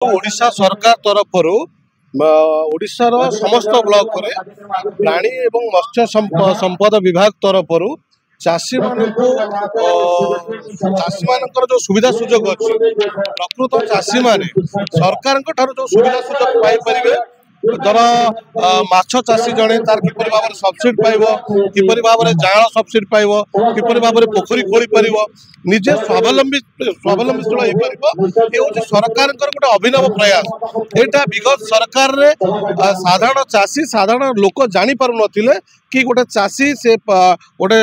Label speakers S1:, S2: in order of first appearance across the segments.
S1: ओडिशा सरकार तरफ ओडिशार समस्त ब्लॉक रे प्राणी एवं मत्स्य संपद विभाग तरफ चाषी मानकर जो सुविधा सुजोग अच्छी प्रकृत चाषी माने सरकार जो सुविधा सुजोग पाइपर धर माछ चाषी जड़े तार किपर भाव में सब्सिडी पाइब किपर भाव में जाल सब्सिडी पाइब किपर भाव में पोखरी खोली पार निजे स्वावलंबीशील हो सरकार गोटे अभिनव प्रयास यहाँ विगत सरकार रे साधारण चाषी साधारण लोक जानी पारु नथिले कि गोटे चाषी से गोटे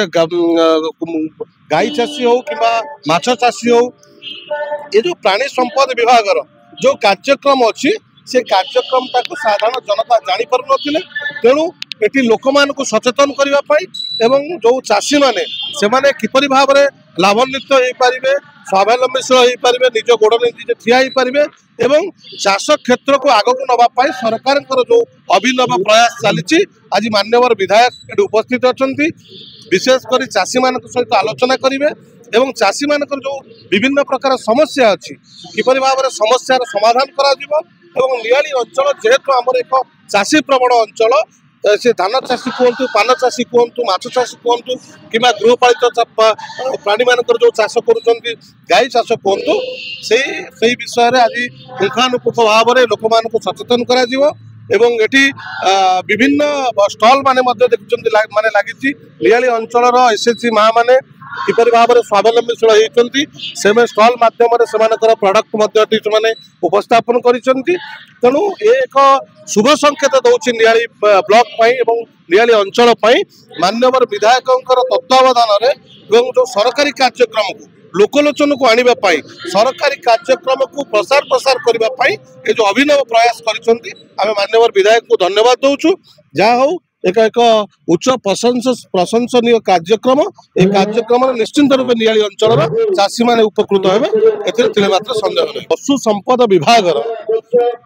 S1: गाई चाषी हो कि माछ चाषी हो ये जो प्राणी संपद विभाग जो कार्यक्रम अच्छी से कार्यक्रम साधारण जनता जानी पारु नथिले तेणु एटी लोक मानक सचेतन करने जो चाषी माने से माने किपरि भाव में लाभान्वित हो पारे स्वावलंबीशील हो पारे निज गोड़ निजे ठिया हो पारे एवं चाष क्षेत्र को आगक नापी सरकार जो अभिनव प्रयास चली आज मान्यवर विधायक उपस्थित अच्छा विशेषकर चाषी मान सहित आलोचना करेंगे एवं चाषी मान जो विभिन्न प्रकार समस्या अच्छी किपरि भाव में समस्यार समाधान करा नियाली अंचल जेहेतु आमर एक चाषी प्रवण अंचल से धान चाषी कहतु पान चाषी कहतु माछ चाषी कहतु कि गृहपालित प्राणी मानक जो चाष कर गाई चाष कहतु से विषय में आज पुंखानुपुंख भाव में लोक मान सचेतन करा एवं एटी विभिन्न स्टल माने देखुं माने लगी नियाली अंचल एसएचजी माँ माने किपर भाव में स्वावलंबीशील होती स्टल मध्यम से प्रडक्ट मैंने उपस्थापन कर तेणु एक शुभ संकेत दौर नियाली ब्लॉक एवं नियाली अंचल मान्यवर विधायक तत्वावधान जो सरकारी कार्यक्रम को लोकलोचन को आने सरकारी कार्यक्रम को प्रसार करने ये जो अभिनव प्रयास कर मान्यवर विधायक को धन्यवाद दौचु जहाँ हो एक उच्च प्रशंसनीय कार्यक्रम ये कार्यक्रम निश्चिंत रूप नियाली अंचल चाषी माने उपकृत हे मात्र संदेह नहीं। पशु संपद विभाग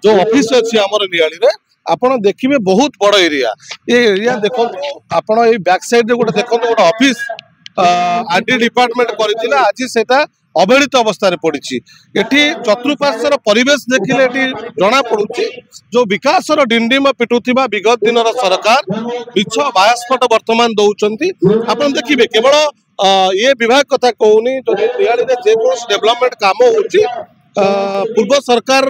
S1: जो ऑफिस अच्छी आमर नियाली रे आपण देखिए बहुत बड़ एरिया ये एरिया देखो आपण ये बैक साइड रे गोटे देखो गोटे ऑफिस आरडी डिपार्टमेंट करथिला आज सेटा अवहेलित अवस्था पड़ी एटी चतुर्पार्श्वर परिवेश देखिले जना पड़ुची जो विकास डिंडिम पिटुथिबा विगत दिन सरकार मिछ बायस्पट वर्तमान दौरान आपन देखिए केवल ये विभाग कथा कहूनी जो जेकोसी डेवलपमेंट काम होची पूर्व सरकार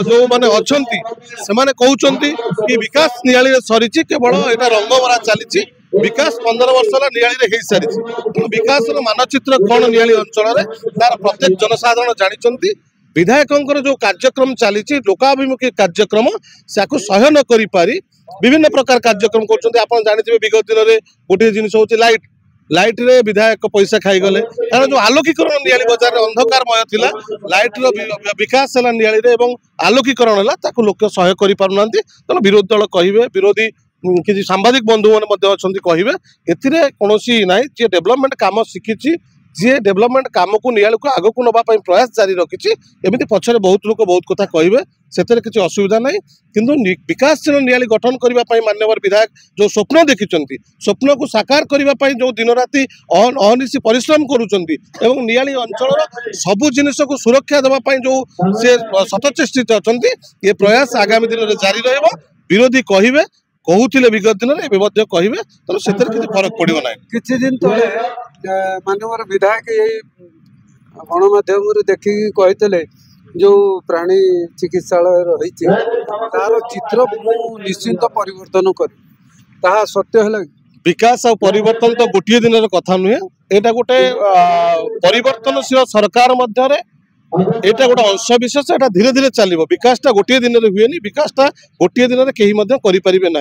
S1: जो माने अच्छी से माने कहउचंती कि विकास नियाली सरी केवल यहाँ रंगमरा चली विकास 15 वर्ष नियाली हो सारी विकास मानचित्र कौन नियाली अंचल तार प्रत्येक जनसाधारण जानते विधायकों जो कार्यक्रम चली लोकाभिमुखी कार्यक्रम से सह्य न करी पारी विभिन्न प्रकार कार्यक्रम कर जानते विगत दिन में गोटे जिनस हूँ लाइट रे विधायक पैसा खाईगले कारण जो आलोकीकरण नियाली बजार अंधकारमय थिला लाइट रो विकास है नियाली आलोकीकरण है लोक सह्य कर पारना तेना विरोधी दल कहे विरोधी किसी सांबादिक बंधु मैंने कहे कौन ना जी डेवलपमेंट काम शिखी जी डेवलपमेंट काम को नियाली को आग को नापी प्रयास जारी रखी एमती पछरे बहुत लोग बहुत कथा कहे से किसी असुविधा ना किंतु विकासशील नियाली गठन करने मान्यवर विधायक जो स्वप्न देखिं स्वप्न को साकार करने जो दिन राति अहनिशी परिश्रम करुँच नियाली अंचल सबू जिनस को सुरक्षा देवाई जो से सतचेष्टित अच्छा ये प्रयास आगामी दिन में जारी विरोधी कहे कहूले विगत दिन में कहे तो से किसी फरक पड़ो ना
S2: किसी दिन तले मानवर विधायक यही गणमाध्यम देखिकी कहते जो प्राणी चिकित्सालय रही तार चित्र निश्चिंत परिवर्तन कर सत्य है
S1: विकास और परिवर्तन तो गोटे दिन कथा नुहे यहाँ गोटे परिवर्तनशील सरकार मध्य एटा गोटे अंश विशेष एटा धीरे धीरे चलो विकासटा गोटे दिन में हुए विकासटा गोटे दिन में कहीं करें ना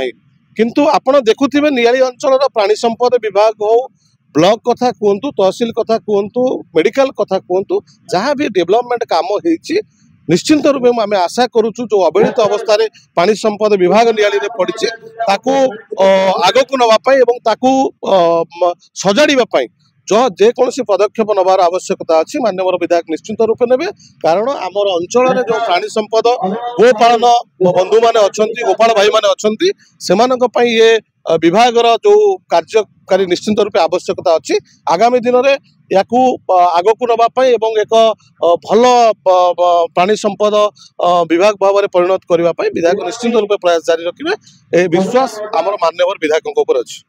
S1: किंतु आपण देखुथिबे नियाली अंचल प्राणी संपद विभाग हो ब्लॉक कथा कहतु तहसिल कथा कहतु मेडिकल कथा कहतु जहाँ भी डेवलपमेंट काम होती निश्चिंत रूप में आम आशा करुचु जो अवहेलित अवस्था पानी संपद विभाग नियाली पड़ी आग को नापी सजाड़ापी जो जेकोसी पदक्षेप नबार आवश्यकता अच्छी मान्यवर विधायक निश्चिंत रूप ने कारण आमर अंचल जो प्राणी संपद गोपालन बंधु मैंने अच्छा गोपाल भाई मैंने अच्छा ये विभाग जो कार्यकारी निश्चिंत रूप आवश्यकता अच्छी आगामी दिन में याकू आगकू नवाई एवं एक भल प्राणी संपद विभाग भाव में परिणत करने विधायक निश्चित रूप प्रयास जारी रखिए। विश्वास आमर मान्यवर विधायकों अच्छी।